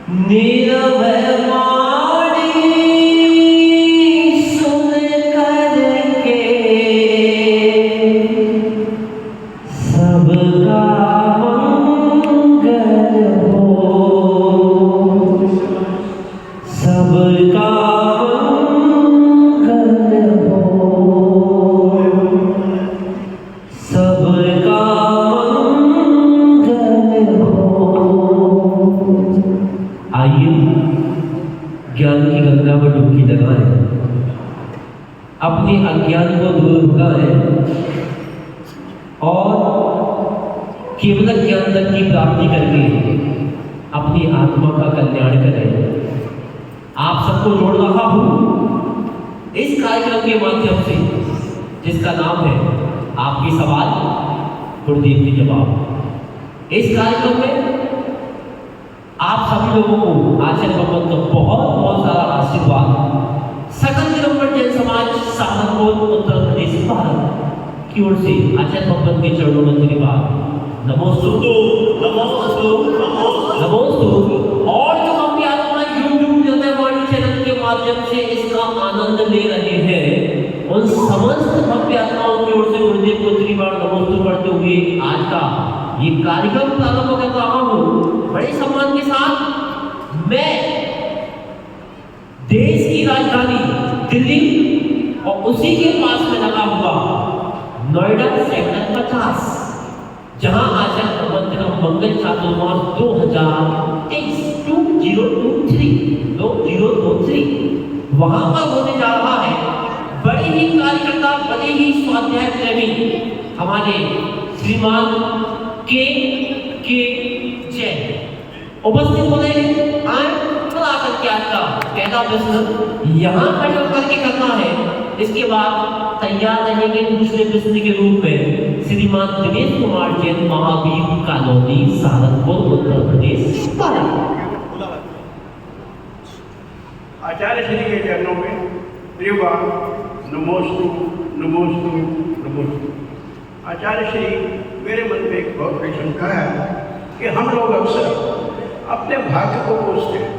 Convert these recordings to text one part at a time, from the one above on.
नीरव वाणी सुन करके सबका मंगल हो, सबका मंगल हो, सबका मंगल हो। आइए ज्ञान की गंगा में डुबकी लगाएं, अपने अज्ञान को दूर भगाएं और केवल ज्ञान तक की प्राप्ति करके अपनी आत्मा का कल्याण करें। आप सबको जोड़ रहा हूं इस कार्यक्रम के माध्यम से, जिसका नाम है आपके सवाल गुरुदेव के जवाब। इस कार्यक्रम में आप सभी लोगों को आचार्य भगवत का बहुत बहुत सारा आशीर्वाद सकल निरंबर जैन समाज सहारनपुर उत्तर प्रदेश भारत की ओर से आचार्य भगवत के चरणों में धन्यवाद। नमोस्तु नमोस्तु नमोस्तु। और जो अपनी आत्मा यूट्यूब हृदयवाणी चैनल के माध्यम से इसका आनंद ले रहे हैं, उन समस्त भव्य आत्माओं की ओर से गुरुदेव को त्रिवार नमोस्तु करते हुए आज का ये कार्यक्रम प्रारंभ कर रहा हूं। बड़े सम्मान के साथ मैं देश की राजधानी दिल्ली और उसी के पास में लगा हुआ नोएडा सेक्टर 50, जहां आचार्य भगवत का मंगल चातुर्मास 2023 वहां पर होने जा रहा है। बड़े ही कार्यकर्ता, बड़े ही स्वाध्याय प्रेमी हमारे श्रीमान के जैन उपस्थित हो रहे हैं। आज थोड़ा करके आज का पहला प्रश्न यहाँ खड़े होकर के करना है। इसके बाद तैयार रहेंगे दूसरे प्रश्न के रूप में श्रीमान दिनेश कुमार जैन, महावीर कॉलोनी, सहारनपुर, उत्तर प्रदेश, भारत। आचार्य श्री के चरणों में त्रिवार नमोस्तु नमोस्तु नमोस्तु। आचार्य श्री, मेरे मन में एक बहुत बड़ी शंका है कि हम लोग अक्सर अपने भाग्य को कोसते हैं।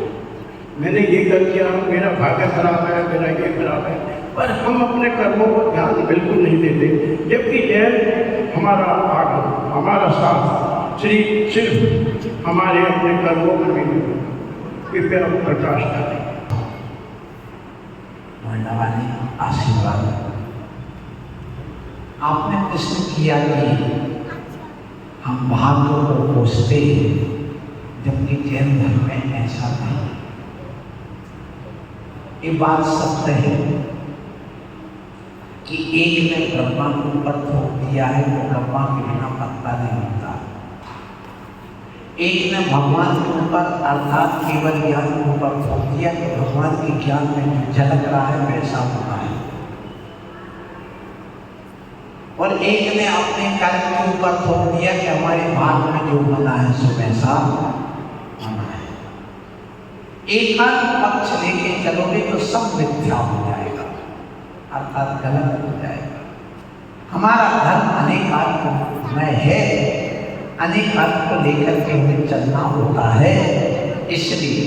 मैंने ये कर दिया, मेरा भाग्य खराब है, मेरा ये खराब है, पर हम अपने कर्मों को ध्यान बिल्कुल नहीं देते। जबकि जैन हमारा आगे, हमारा साथ श्री सिर्फ हमारे अपने कर्मों पर भी नहीं, कृपया प्रकाश करें। आशीर्वाद। आपने प्रश्न किया कि हम भाग्य को कोसते हैं, जबकि जैन धर्म में ऐसा नहीं। ये बात सत्य है कि एक ने ब्रह्मा को ऊपर थोप दिया है तो ब्रह्मा के बिना पत्ता नहीं होता। एक ने भगवान के ऊपर अर्थात केवल ज्ञान के ऊपर थोप दिया तो भगवान के ज्ञान में जो झलक रहा है वैसा होना है। और एक ने अपने कर्म के ऊपर थोप दिया कि हमारे भाग में जो बना है सो वैसा होना है। एकांत पक्ष लेके चलोगे तो सब मिथ्या हो जाएगा, अर्थात गलत हो जाएगा। हमारा धर्म अनेकात्मय है, अनेकात्म को लेकर के हमें चलना होता है। इसलिए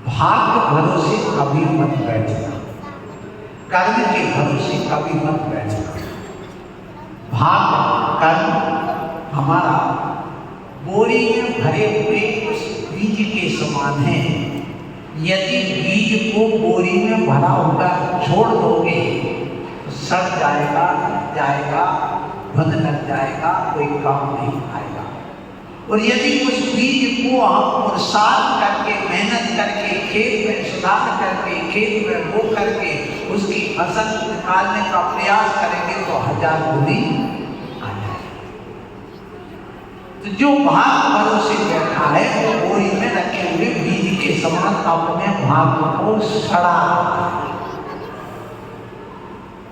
भाग्य भरोसे कभी मत बैठना, कर्म के भरोसे कभी मत बैठना। भाग्य कर्म हमारा बोरी में भरे हुए उस बीज के समान है। यदि बीज को बोरी में भरा होगा छोड़ दोगे तो सड़ जाएगा, धुंध लग जाएगा, कोई काम नहीं आएगा। और यदि उस बीज को हम पुरुषार्थ करके, मेहनत करके, खेत में सुधार करके, खेत में बो करके उसकी फसल निकालने का प्रयास करेंगे तो 1000 गुनी आ जाएगी। तो जो भाग भरोसे बैठा है वो बोरी में रखे हुए बीज के समान अपने भाग को सड़ा,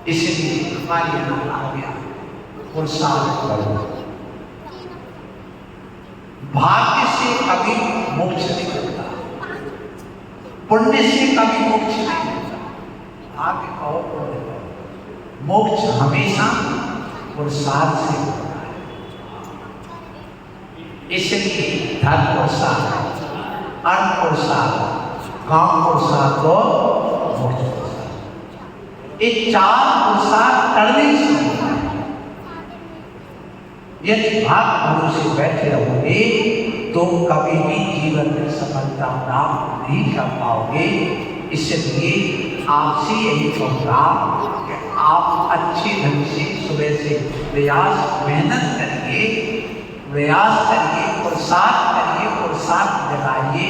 इसलिए हमारे यहाँ आ गया पुरुषार्थ करो। भाग्य से कभी मोक्ष नहीं मिलता, पुण्य से कभी मोक्ष नहीं मिलता। भाग्य कहो पुण्य कहो, मोक्ष हमेशा पुरुषार्थ से होता है। इसलिए धर्म पुरुषार्थ, अर्थ पुरुषार्थ, काम पुरुषार्थ और मोक्ष पुरुषार्थ, ये चार पुरुषार्थ करने से यदि भाग भाव से बैठे रहोगे तो कभी भी जीवन में सफलता प्राप्त नहीं कर पाओगे। इसलिए आपसे यही कहूँगा कि आप अच्छे ढंग से सुबह से मेहनत करिए, पुरुषार्थ जगाइए,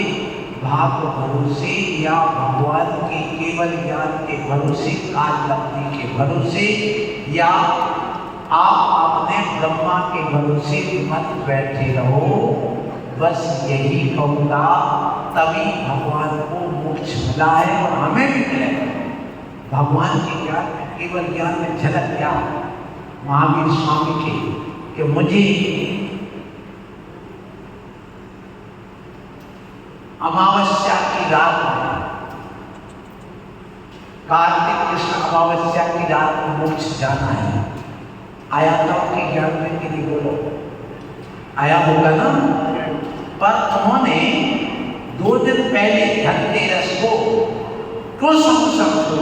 भाग भरोसे या भगवान के केवल ज्ञान के भरोसे, काल लब्धि के भरोसे, या आप अपने ब्रह्मा के भरोसे मत बैठे रहो। बस यही कहूँगा, तभी भगवान को मोक्ष मिला है और हमें भी मिलेगा। भगवान के ज्ञान में, केवल ज्ञान में झलक क्या महावीर स्वामी के कि मुझे अमावस्या की रात में, कार्तिक कृष्ण अमावस्या की रात में मोक्ष जाना है। आया था उनके ज्ञान में कि नहीं? बोलो, आया होगा ना? पर उन्होंने 2 दिन पहले धनतेरस को समझो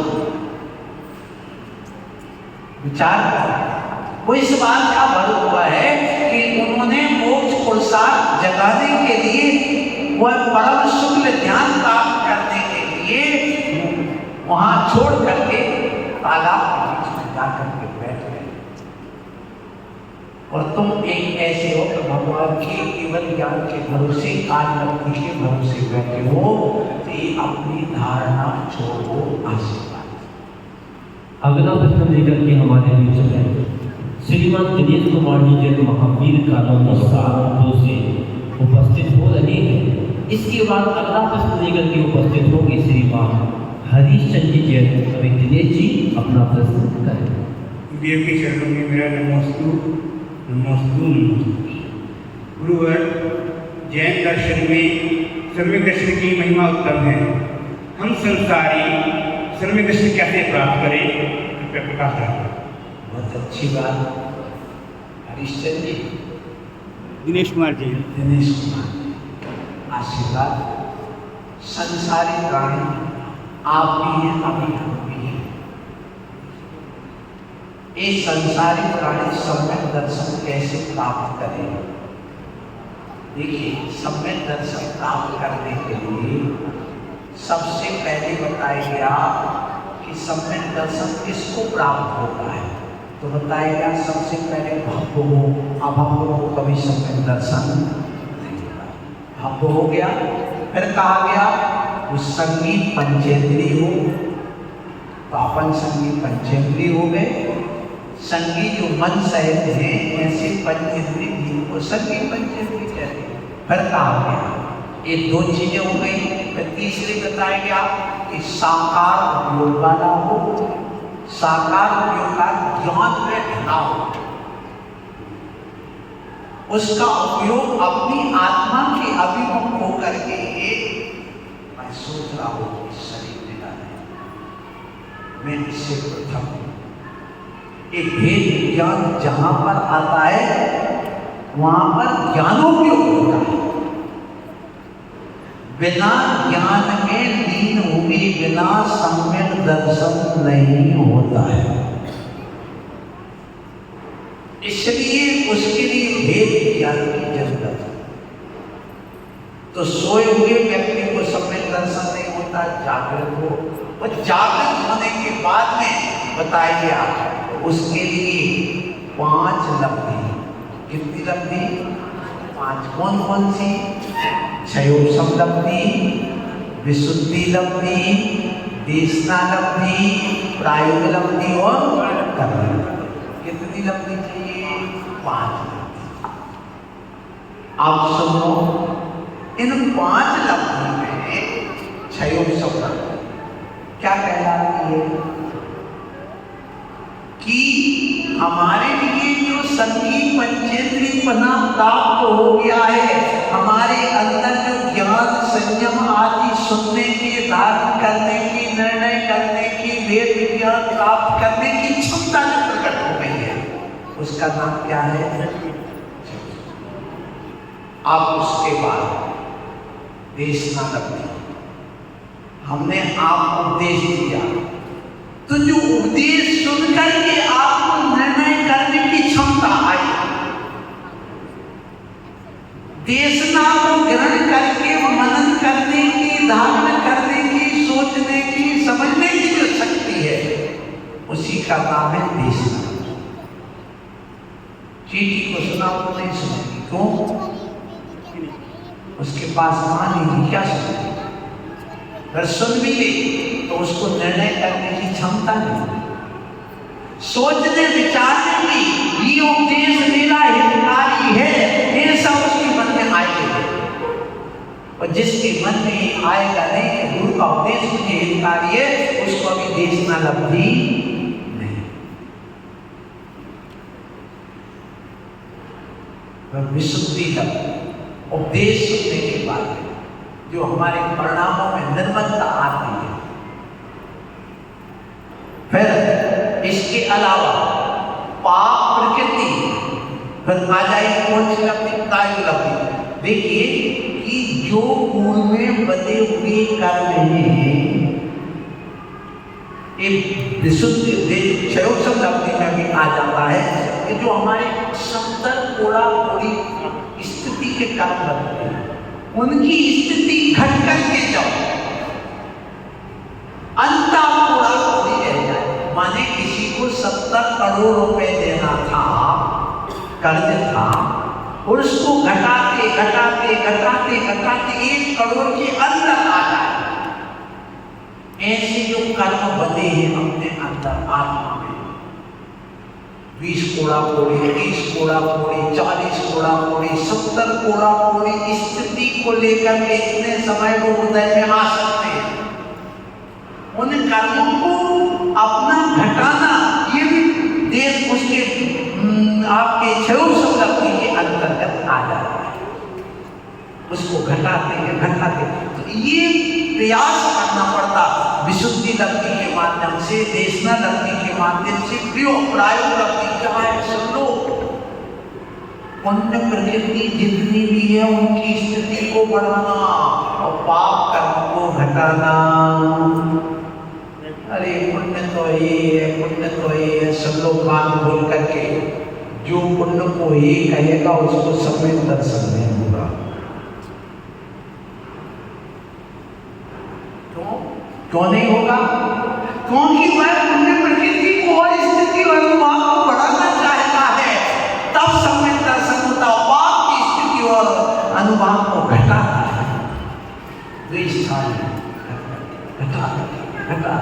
विचार कर, वो इस बात का भर हुआ है कि उन्होंने मोक्ष पुरुषार्थ जगाने के लिए, वह परम शुक्ल ध्यान प्राप्त करने के लिए वहां छोड़ करके तालाब के बीच में जाकर के बैठ गए। और तुम एक ऐसे हो कि भगवान के केवल ज्ञान के भरोसे, काल लब्धि के भरोसे बैठे हो, तो ये अपनी धारणा छोड़ो। आशीर्वाद। अगला प्रश्न लेकर के हमारे बीच में श्रीमान दिनेश कुमार जी जैन महावीर कॉलोनी 7 से उपस्थित हो रहे हैं। इसके बाद अगला प्रश्न लेकर के उपस्थित होंगे श्रीमान हरीशचंद्र जी जैन। अभी दिनेश जी अपना प्रश्न करें। देव के चरणों में मेरा नमस्तु गुरुवर। जैन दर्शन में सर्व कृष्ण की महिमा उत्तम है। हम संसारी सर्व कृष्ण कैसे प्राप्त करें, कृपया प्रकाश डालें। बहुत अच्छी बात। हरीशचंद्र जी, दिनेश कुमार जी। दिनेश कुमार, आशीर्वाद। संसारी प्राणी आप भी हैं, अभी हम भी हैं। ये संसारी प्राणी सम्यक दर्शन कैसे प्राप्त करें? देखिए, सम्यक दर्शन प्राप्त करने के लिए सबसे पहले बताया गया कि सम्यक दर्शन किसको प्राप्त होता है। तो बताया गया सबसे पहले भव्य हो, अभव्य हो कभी सम्यक दर्शन नहीं होता। भव्य हो गया, फिर कहा गया वो संगीत पंचेंद्रिय हो, तो अपन संगीत पंचेंद्रिय हो गए। संगीत जो मन सहित है, ऐसे पंचेंद्रिय जीव को संगीत पंचेंद्रिय कहते हैं। फिर कहा गया ये 2 चीजें हो गई। फिर तीसरी बताया गया कि साकार उपयोग वाला हो, साकार उपयोग का ज्ञान में ढला हो, उसका उपयोग अपनी आत्मा के अभिमुख होकर के मैं सोच रहा हूं कि शरीर मिला है, मैं इससे पृथक हूं। एक भेद ज्ञान जहां पर आता है वहां पर ज्ञानोपयोग होता है। बिना ज्ञान में लीन हुए बिना सम्यक दर्शन नहीं होता है। इसलिए उसके लिए भेद ज्ञान की जरूरत है। तो सोए हुए व्यक्ति को सम्यक दर्शन नहीं होता, जागृत हो, और जागृत होने के बाद में बताया गया उसके लिए 5 लब्धि। कितनी लब्धि? 5। कौन कौन सी? क्षयोपशम लब्धि, विशुद्धि लब्धि, देशना लब्धि, प्रायोग लब्धि और कर्म लब्धि। कितनी लब्धि चाहिए? 5 लब्धि। आप सुनो, इन 5 लब्धि में क्षयोपशम लब्धि क्या कहलाती है कि हमारे लिए जो संगीत पंचेंद्रिय पना प्राप्त हो गया है, हमारे अंदर जो ज्ञान संयम आदि सुनने की, धारण करने की, निर्णय करने की, वेद विज्ञान प्राप्त करने की क्षमता जो प्रकट हो गई है, उसका नाम क्या है? अब उसके बाद देश ना लगती, हमने आपको उपदेश दिया, तो जो उपदेश सुन करके आपको निर्णय करने की क्षमता आई, देशना को ग्रहण करके मनन करने की, धारण करने की, सोचने की, समझने की जो शक्ति है, उसी का नाम है देशना। चीटी को सुना वो नहीं सुनेगी, क्यों? उसके पास मान ही क्या सुनेगी? अगर सुन भी ले तो उसको निर्णय करने की क्षमता नहीं, सोचने विचारने की, ये उपदेश मेरा हितकारी है, ये सब उसके मन में आएगा। और जिसके मन में आएगा नहीं कि गुरु का उपदेश मुझे हितकारी है, उसको अभी देशना लब्धि नहीं। विशुद्धि लब्धि उपदेश सुनने के बाद जो हमारे परिणामों में निर्मलता आती है। फिर इसके अलावा पाप प्रकृति, फिर आ जाएगी कौन सी लब्धि? लब्धि। देखिए कि जो पूर्व में बने हुए कर्म हैं, एक विशुद्ध क्षयोत्सव लब्धि में भी आ जाता है कि जो हमारे समतल कोड़ा कोड़ी स्थिति के कर्म बनते हैं, उनकी स्थिति घट करके जाओ अंता कोड़ा कोड़ी रह जाए। माने किसी को 70 करोड़ रुपए देना था, कर्ज था, और उसको घटाते घटाते घटाते घटाते 1 करोड़ के अंदर आ जाए। ऐसे जो कर्म बने हैं अपने अंदर आत्मा में, 20 कोड़ा कोड़ी, 30 कोड़ा कोड़ी, 40 कोड़ा कोड़ी, 70 कोड़ा कोड़ी स्थिति को लेकर के इतने समय वो हृदय में आ सकते हैं। उन कर्मों को अपना घटाना, ये भी देश उसके आपके क्षयोत्सव लब्धि के अंतर्गत आ जाता है। उसको घटाते हैं घटाते, तो ये प्रयास करना पड़ता विशुद्धि लब्धि के माध्यम से, देशना लब्धि के माध्यम से, प्रायोग लब्धि क्या है? सब लोग पुण्य प्रकृति जितनी भी है उनकी स्थिति को बढ़ाना और पाप कर्म को घटाना। अरे पुण्य तो ये है, पुण्य तो ये है, सब लोग कान खोल करके जो पुण्य को ये कहेगा उसको समय दर्शन नहीं होगा। क्यों नहीं होगा? क्योंकि वह पुण्य प्रकृति को और स्थिति और अनुभाव को बढ़ाना चाहता है, तब समय दर्शन होता। पाप की स्थिति और अनुभाव को घटाता है, घटा।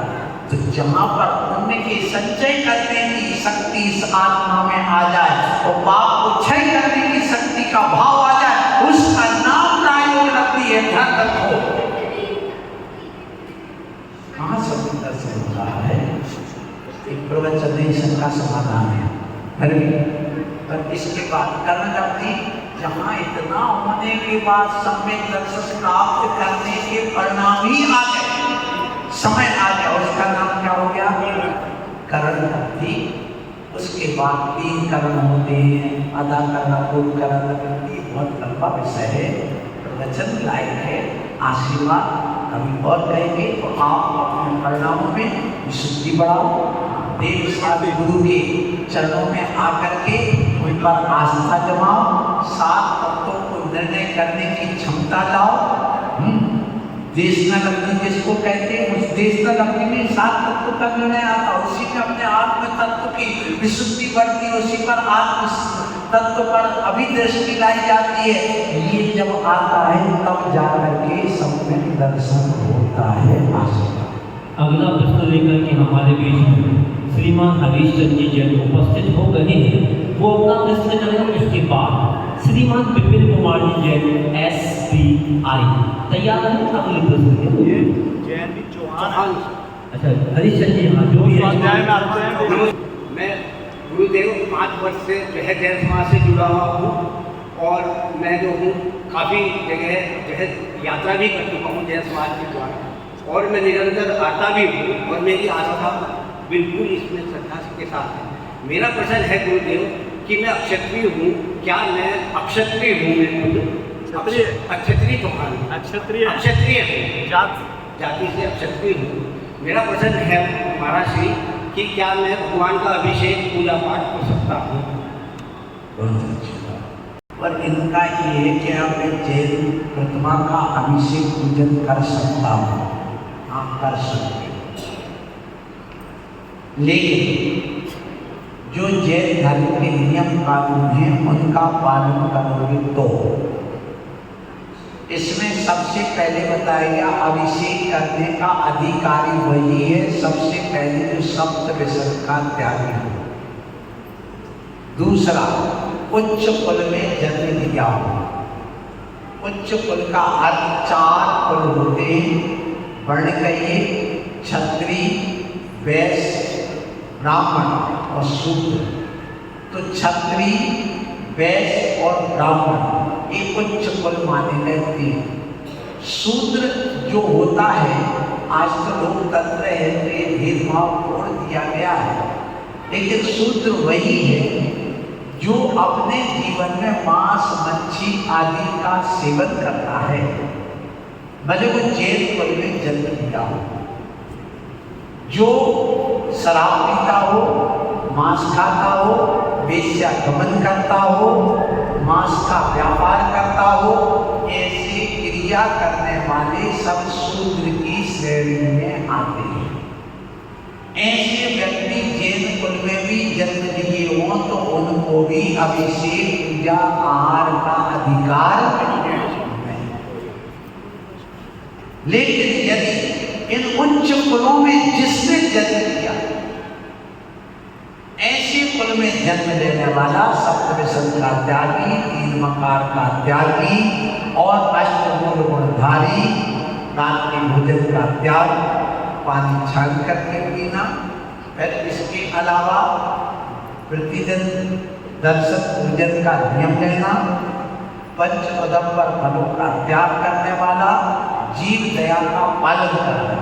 तो जहां पर पुण्य के संचय करने की शक्ति इस आत्मा में आ जाए और पाप को क्षय करने की शक्ति का भाव आ जाए, उसका नाम प्रायोग रखती है। ध्यान रखो, कहाँ सब दर्शन हो रहा है? एक प्रवचन नहीं, सबका समाधान है। पर इसके बाद कर्म लब्धि, जहाँ इतना होने के बाद सम्यक दर्शन प्राप्त करने के परिणाम ही आ गए, समय आ गया, उसका नाम क्या हो गया? करण लब्धि। उसके बाद 3 करण होते हैं, अदा करना, पूर्ण करना, बहुत लंबा विषय है, प्रवचन लायक है, आशीर्वाद कभी और कहेंगे। तो आप अपने परिणामों में विशुद्धि बढ़ाओ, देव साथ गुरु के चरणों में आकर के उन पर आस्था जमाओ, 7 तत्वों को निर्णय करने की क्षमता लाओ। देशना लब्धि जिसको कहते हैं, उस देशना लब्धि में 7 तत्व का निर्णय आता, उसी में अपने आत्म तत्व की विशुद्धि बढ़ती, उसी पर आत्म तत्व पर अभिदृष्टि लाई जाती है। ये जब आता है तब जाकर के सम्यक दर्शन होता है। अगला प्रश्न लेकर के हमारे बीच में श्रीमान हरीशचंद्र जी जैन उपस्थित हो गए हैं। वो अपना प्रश्न करेंगे, उसके बाद श्रीमान विपिन कुमार जी जैन SBI तैयार है। अगले प्रश्न ये जैन चौहान, अच्छा हरीशचंद्र जी, हाँ जो भी है। मैं गुरुदेव 5 वर्ष से जो है जैन समाज से जुड़ा हुआ हूँ, और मैं जो हूँ काफ़ी जगह जो है यात्रा भी कर चुका हूँ जैन समाज के द्वारा, और मैं निरंतर आता भी हूँ, और मेरी आस्था बिल्कुल इसमें श्रद्धा के साथ है। मेरा प्रश्न है गुरुदेव कि मैं अक्षत्रिय हूँ, क्या मैं अक्षत्रिय हूँ? मैं खुद क्षत्रिय अक्षत्रिय चौहान क्षत्रिय अक्षत्रिय हूँ, जात जाति से अक्षत्रिय हूँ। मेरा प्रश्न है महाराज श्री कि क्या मैं भगवान का अभिषेक पूजा पाठ कर सकता हूँ? बहुत अच्छी बात। और इनका ये है कि मैं जैन प्रतिमा का अभिषेक पूजन कर सकता हूँ, आप कर सकते हो, लेकिन जो जैन धर्म के नियम कानून हैं उनका पालन करोगे तो इसमें सबसे पहले बताया गया अभिषेक करने का अधिकारी वही है सबसे पहले जो सप्त विसर्ग का त्यागी हो। दूसरा, उच्च कुल में जन्म लिया हो। उच्च कुल का अर्थ 4 कुल होते हैं, वर्ण कहिए, क्षत्रिय, वैश्य, ब्राह्मण और शूद्र। तो क्षत्रिय, वैश्य और ब्राह्मण एक उच्च कुल माने गए 3। शूद्र जो होता है, आज तो लोकतंत्र है तो ये भेदभाव तोड़ दिया गया है, लेकिन शूद्र वही है जो अपने जीवन में मांस मच्छी आदि का सेवन करता है, भले वो जैन कुल में जन्म लिया हो। जो शराब पीता हो, मांस खाता हो, वेश्यागमन करता हो, मांस का व्यापार करता हो, ऐसे क्रिया करने वाले सब शूद्र की श्रेणी में आते हैं। ऐसे व्यक्ति जैन कुल में भी जन्म लिए हों तो उनको भी अभिषेक पूजा आहार का अधिकार नहीं। लेकिन यदि इन उच्च कुलों में जिसने जन्म लिया, ऐसे कुल में जन्म लेने वाला सप्तविसर्ग का त्यागी, 3 मकार का त्यागी और अष्टमूल गुणधारी, रात के भोजन का त्याग, पानी छान करके पीना, फिर इसके अलावा प्रतिदिन दर्शन पूजन का नियम लेना, पंच उदंबर फलों का त्याग करने वाला, जीव दया का पालन करना,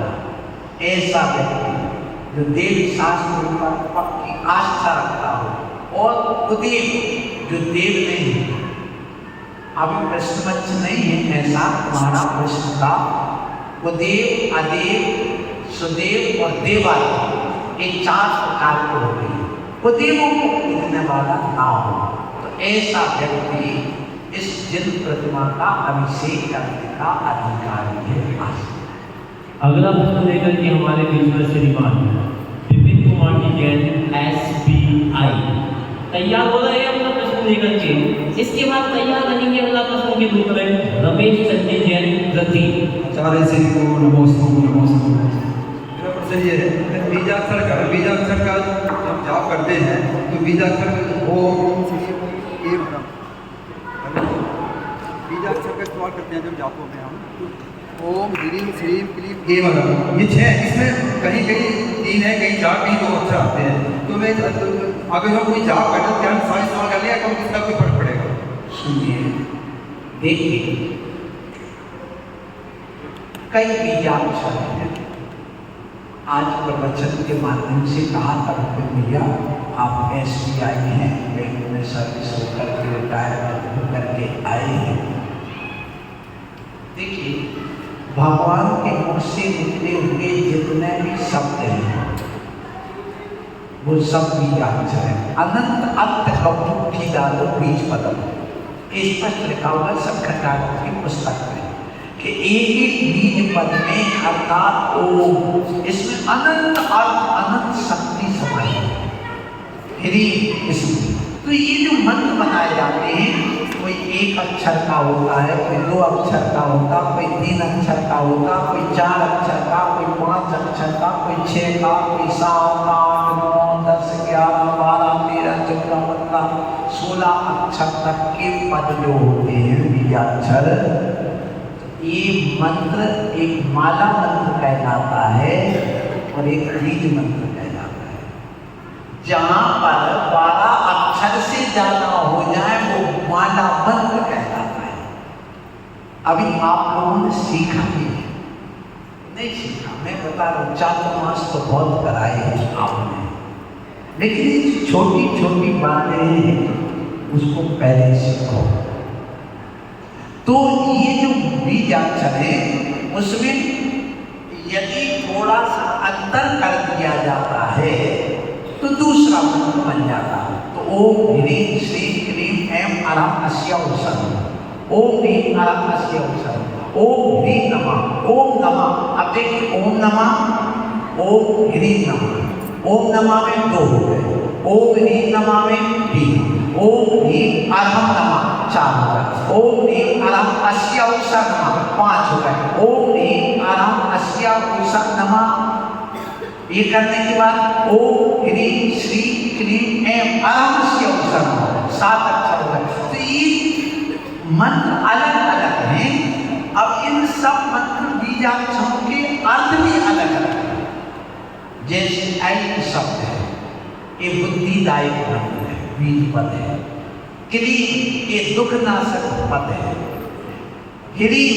ऐसा व्यक्ति जो देव शास्त्र पर पक्की आस्था रखता हो और कुदेव जो देव नहीं है। अभी प्रश्न मंच नहीं है ऐसा तुम्हारा प्रश्न था। कुदेव, अदेव, सुदेव और देवादेव ये 4 प्रकार के होते हैं। कुदेवों को पूजने वाला ना हो तो ऐसा व्यक्ति इस जिन प्रतिमा का अभिषेक करने का अधिकारी है। अगला प्रश्न लेकर के हमारे बीच में श्रीमान विपिन कुमार जी जैन SBI तैयार हो रहे हैं अपना प्रश्न लेकर के। इसके बाद तैयार रहेंगे अगला प्रश्न के रूप में रमेश चंद्र जैन रति। आचार्य श्री को नमोस्तु नमोस्तु। मेरा प्रश्न ये है, बीजाक्षर का जब जाप करते हैं तो बीजाक्षर ओम बीजाक्षर का इस्तेमाल करते हैं जब जापों में हम ओम ह्रीम श्रीम क्लीम ये वाला, ये 6, इसमें कहीं कहीं 3 है, कहीं 4, कहीं 2 अक्षर आते हैं। तो मैं अगर हम कोई जाप करते हैं क्या सारे इस्तेमाल कर लिया, कब इसका कोई फर्क पड़ेगा? सुनिए, देखिए, कई बीजाक्षर हैं। आज प्रवचन के माध्यम से कहा था भैया आप SBI हैं, बैंक में सर्विस होकर के रिटायरमेंट होकर के आए हैं। देखिए, भगवान के मुख से निकले हुए जितने भी शब्द हैं वो सब बीजाक्षर है। अनंत अर्थ कपूठी डालो बीज पदम, स्पष्ट लिखा हुआ शंकर ठाकुर की पुस्तक में कि एक बीज पद में अर्थात ओम, इसमें अनंत अर्थ अनंत शक्ति समाई है। इसमें तो ये जो मंत्र बनाए जाते हैं कोई 1 अक्षर का होता है, कोई 2 अक्षर का होता, कोई 3 अक्षर का होता, कोई 4 अक्षर का, कोई 5 अक्षर का, कोई 6 का, कोई 7, 8, 9, 10, 11, 12, 13, 14, 15, 16 अक्षर तक के पद जो होते हैं बीजाक्षर, ये मंत्र एक माला मंत्र कहलाता है और एक बीज मंत्र कहलाता है। जहाँ पर 12 अक्षर से ज्यादा हो जाए वो माला मंत्र कहलाता है। अभी आप लोगों ने सीखा नहीं सीखा, मैं बता रहा हूँ, चातुर्मास तो बहुत कराए हैं आपने, लेकिन ये छोटी छोटी बातें हैं उसको पहले सीखो। तो ये जो बीजाक्षर है उसमें यदि थोड़ा सा अंतर कर दिया जाता है तो दूसरा मंत्र बन जाता है। तो ओम ह्रीं श्रीं क्लीं ऐं अरहं अस्य औषधम्, ओम ह्रीं अरहं अस्य औषधम्, ओम ह्रीं नमः, ओम नमः। अब देखिए ओम नमः, ओम ह्रीं नमः, ओम नमः में 2 हो गए, ओम ह्रीं नमः में 3, ओम ह्रीं अरहं नमः 4 हो गए, ओम ह्रीं अरहं अस्य औषधम् 5 हो गए, ओम ह्रीं अरहं अस्य औषधम् नमः। ये करने के बाद ओम ह्रीं श्रीं क्लीं ऐं अरहं अस्य औषधम् 7 अक्षर हो गए। तो ये मंत्र अलग अलग हैं। अब इन सब मंत्र बीजाक्षरों के अर्थ भी अलग अलग हैं। जैसे ऐ शब्द है, ये बुद्धिदायक मंत्र है, बीज पद है। क्लीं ये दुखनाशक पद है। ह्रीं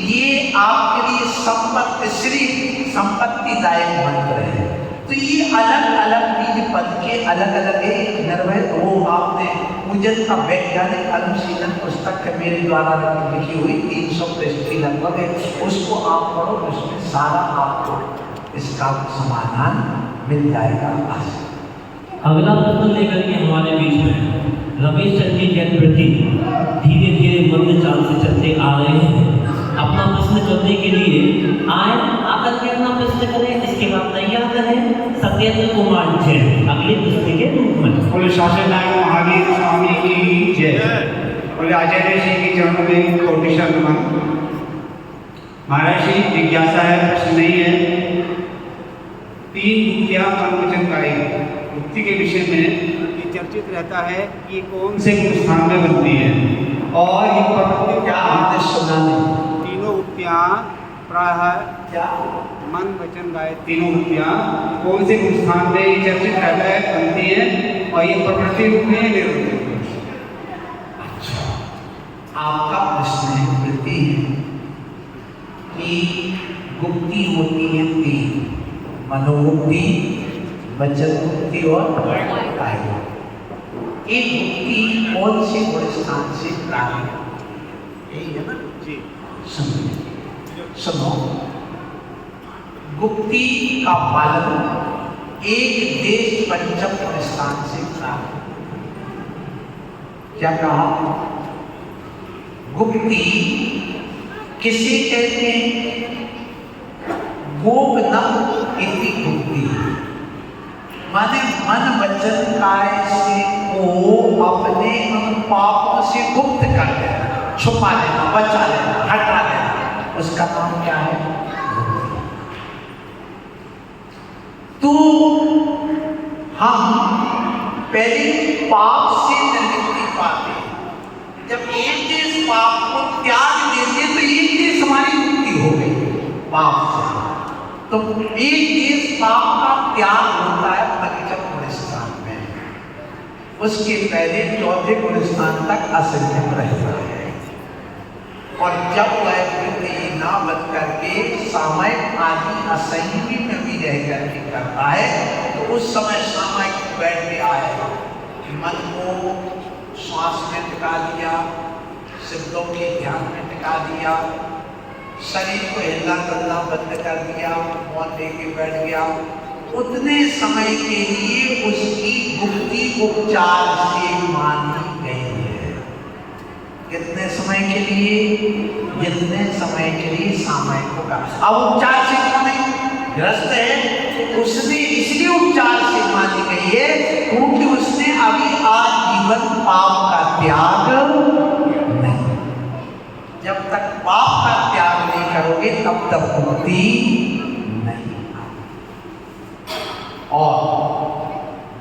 ये आपके लिए संपत्ति श्री संपत्तिदायक मंत्र है। तो ये अलग अलग बीज पद के अलग अलग है। निर्भय वो आपने पूजन का वैज्ञानिक अनुशीलन पुस्तक है मेरे द्वारा लिखी हुई 300 पृष्ठ की लगभग है, उसको आप पढ़ो, उसमें सारा आपको इसका समाधान मिल जाएगा। अगला प्रश्न लेकर के हमारे बीच में रमेश चंद्र जी जैन प्रति धीरे धीरे मंद चाल से चलते आ रहे हैं। अपना प्रश्न करने के लिए आए, आकर के अपना प्रश्न करें। इसके बाद तैयार करें सत्येंद्र कुमार जैन अगले प्रश्न के रूप में। बोले शासन नायक महावीर स्वामी की जय। बोले आचार्य श्री के चरणों में कोटि नमन। महाराज श्री जिज्ञासा है, प्रश्न नहीं है। 3 मुक्तियां पंचवचन का मुक्ति के विषय में चर्चित रहता है कि कौन से स्थान में बनती है और ये क्या आपने सुना नहीं? तीनों मुक्तियां प्रायः क्या मन वचन गाय तीनों मुक्तियां कौन से स्थान में चर्चित रहता है, बनती है और ये प्रकृति रूप में निर्मित है। अच्छा, आपका प्रश्न है वृत्ति है कि गुप्ति होती है 3, मनोमुक्ति, वचन मुक्ति और काय मुक्ति। एक मुक्ति कौन से गुण स्थान से प्राप्त, यही है ना जी? सुनो, गुप्ति का पालन एक देश पंचम गुण स्थान से प्राप्त। क्या कहा? गुप्ति किसे कहते हैं? गोपनम इति गुप्ति, माने मन वचन काय से को अपने उन पापों से गुप्त कर देना, छुपा लेना, बचा लेना, हटा लेना, उसका नाम क्या है? तो हम पहले पाप से निवृत्ति पाते हैं। जब एक देश पाप को त्याग देते तो एक देश हमारी मुक्ति हो गई पाप से। तो एक देश पाप का त्याग होता है पंचम गुण स्थान में, उसके पहले 4थे गुण स्थान तक असंयम रहता है। और जब वह वृत्ति ना बन करके सामयिक आदि असंयमी में भी रह करके करता है तो उस समय सामयिक बैठ के आए, मन को श्वास में टिका दिया, शब्दों के ध्यान में टिका दिया, शरीर को हिलना डुलना बंद कर दिया, मौन लेके बैठ गया, उतने समय के लिए उसकी गुप्ति उपचार से मानी गई है। कितने समय के लिए? जितने समय के लिए सामयिक होगा। अब उपचार से क्यों नहीं? ग्रस्त है, उसने इसलिए उपचार से मानी गई है क्योंकि उसने अभी आजीवन पाप का त्याग नहीं। जब तक पाप का त्याग नहीं करोगे तब तक मुक्ति नहीं। और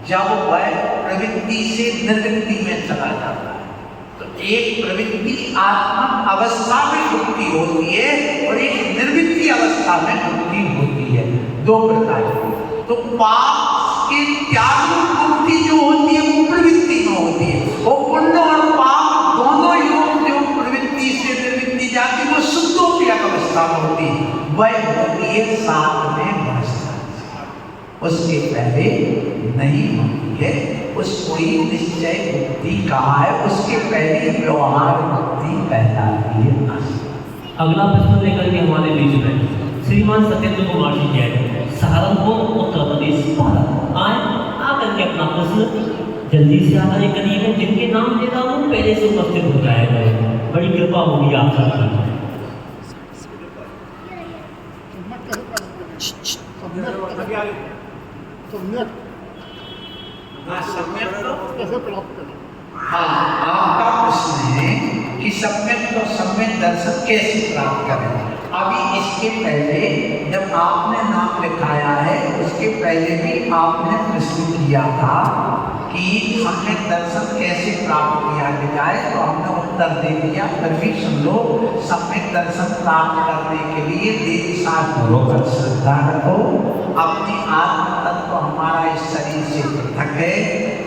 जब वह प्रवृत्ति से निवृत्ति में चला जाता है तो एक प्रवृत्ति आत्मा अवस्था में मुक्ति होती है और एक निर्वृत्ति अवस्था में मुक्ति होती है, 2 प्रकार की। तो पाप के त्याग मुक्ति जो होती है वो प्रवृत्ति में होती है, और पुण्य और पाप दोनों योग जो प्रवृत्ति से निर्वृत्ति जाती है वो शुद्धों की अवस्था में होती है, वह होती है 7वें अवस्था। उसके पहले नहीं होती है। उसको ही निश्चय बुद्धि कहा है, उसके पहले व्यवहार बुद्धि कहलाती है। अगला प्रश्न लेकर के हमारे बीच में श्रीमान सत्येंद्र कुमार जी जैन, सहारनपुर, उत्तर प्रदेश, भारत आए। आकर के अपना प्रश्न जल्दी से आगे करिएगा। जिनके नाम दे रहा हूँ पहले से उपस्थित हो जाएगा, बड़ी कृपा होगी आप सबकी। हाँ, आपका प्रश्न है कि सम्यक तो सम्यक दर्शन कैसे प्राप्त करें। अभी इसके पहले जब आपने नाम लिखाया है उसके पहले भी आपने प्रश्न किया था कि सम्यक दर्शन कैसे प्राप्त किया जाए, तो हमने उत्तर दे दिया। फिर भी सुन लो, सम्यक दर्शन प्राप्त करने के लिए देवी शास्त्रों पर श्रद्धा रखो। अपनी आत्म तत्व हमारा इस शरीर से पृथक है,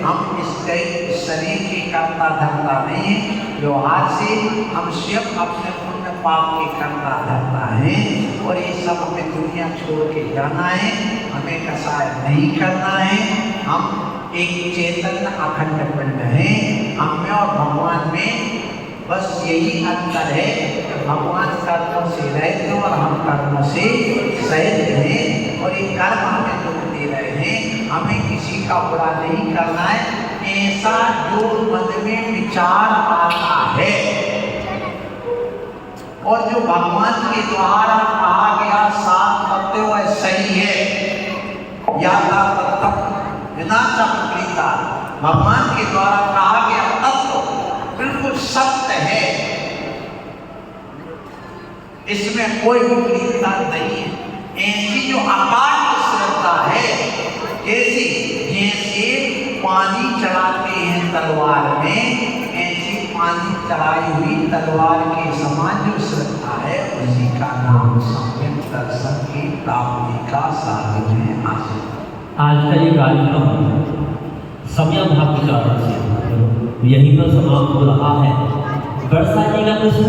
हम इसके शरीर के कर्ता धर्ता नहीं है। व्यवहार से हम स्वयं अपने पुण्य पाप के कर्ता धर्ता है, और ये सब हमें दुनिया छोड़ के जाना है, हमें कसाय नहीं करना है। हम एक चेतन अखंड पिंड है, हम में और भगवान में बस यही अंतर है कि भगवान कर्मों से रहित हैं और हम कर्मों से सहित हैं, और ये कर्म हमें दुख दे रहे हैं। हमें किसी का बुरा नहीं करना है। ऐसा जो मन में विचार आता है और जो भगवान के द्वारा कहा गया साफ करते हुए सही है, यादा तत्व बिना चमत्कृता, भगवान के द्वारा कहा गया तत्व बिल्कुल सत्य है, इसमें कोई विपरीतता नहीं है। ऐसी जो अकाट श्रद्धा है, जैसे पानी चढ़ाते हैं तलवार में, ऐसी पानी चढ़ाई हुई तलवार के समान जो श्रद्धा है, उसी का नाम सम्यक दर्शन की प्राप्ति का साधन है। आज का ये कार्यक्रम समय भाव के कारण से यहीं पर समाप्त हो रहा है। वर्षा जी का प्रश्न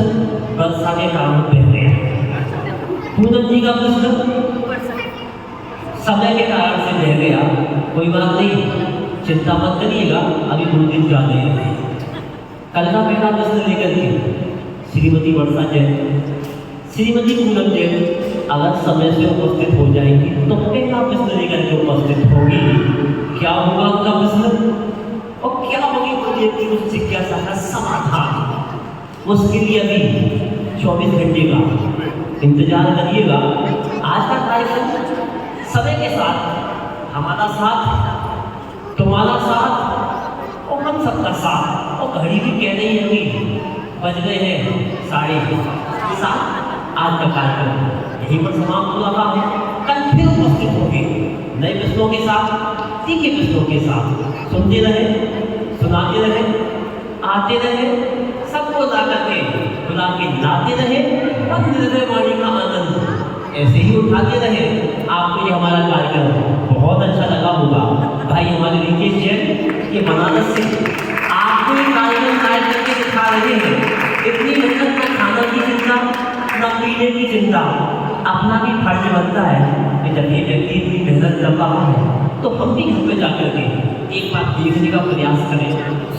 वर्षा के कारण बह गया, पूनम जी का प्रश्न समय के कारण से बह गया। कोई बात नहीं, चिंता मत करिएगा, अभी 2 दिन जा रहे हैं। कल का पहला प्रश्न लेकर के श्रीमती वर्षा जैन, श्रीमती पूनम जैन अगर समय से उपस्थित हो जाएंगी तो पहला प्रश्न लेकर के उपस्थित होगी। क्या होगा उनका प्रश्न और क्या होगी उनकी उस जिज्ञासा का समाधान, उसके लिए अभी 24 घंटे का इंतजार करिएगा। आज का कार्यक्रम समय के साथ हमारा साथ, तुम्हारा साथ और हम सबका साथ, और घड़ी भी कह रही होगी बज गए हैं 7:30। आज का कार्यक्रम यहीं पर समाप्त हो रहा है। कल फिर उपस्थित होंगे नए प्रश्नों के साथ, तीखे प्रश्नों के साथ। सुनते रहे, सुनाते रहे, आते रहे, सबको ला करके बुला के लाते रहे और हृदय वाणी का आनंद ऐसे ही उठाते रहे। आपको ये हमारा कार्यक्रम बहुत अच्छा लगा होगा। भाई हमारे रिकेश जैन ये बनारस से आपको ये कार्यक्रम लाइव करके दिखा रहे हैं। इतनी मेहनत, ना खाना की चिंता, ना पीने की चिंता, अपना भी फर्ज बनता है कि जब ये व्यक्ति इतनी मेहनत कर रहा है तो हम भी घर पे जाकर के एक बार देखने का प्रयास करें,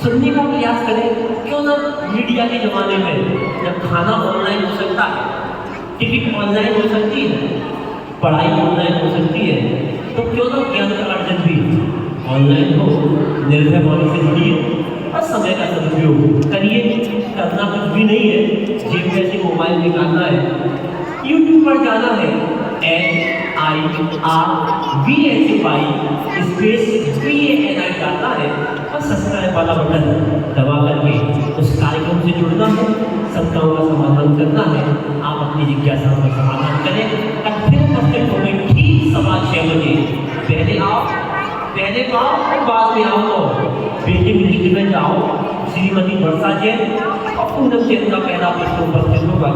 सुनने का प्रयास करें। क्यों ना मीडिया के ज़माने में जब खाना ऑनलाइन हो सकता है, टिकट ऑनलाइन हो सकती है, पढ़ाई ऑनलाइन हो सकती है, तो क्यों ना ज्ञान का अर्जन भी ऑनलाइन हो। निर्भय वाणी से जुड़िए और समय का सदुपयोग करिए। करना कुछ भी नहीं है, जेब में से मोबाइल निकालना है, यूट्यूब पर जाना है, NIRVSY डालना है और सब्सक्राइब वाला बटन दबा करके उस कार्यक्रम से जुड़ना है, शंकाओं का समाधान करना है। आप अपनी जिज्ञासा का समाधान करें। तब फिर उपस्थित होंगे ठीक 6:15 बजे। पहले आओ, पहले पाओ और बाद में आओ। तो वेटिंग लिस्ट में जाओ। श्रीमती वर्षा जैन और पूनम जैन का पहला प्रश्न उपस्थित होगा।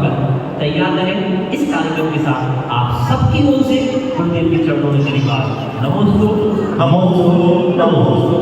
तैयार रहें इस कार्यक्रम के साथ। आप सबकी ओर से गुरुदेव के चरणों में मेरी बात नमोस्तु, नमोस्तु, नमोस्तु।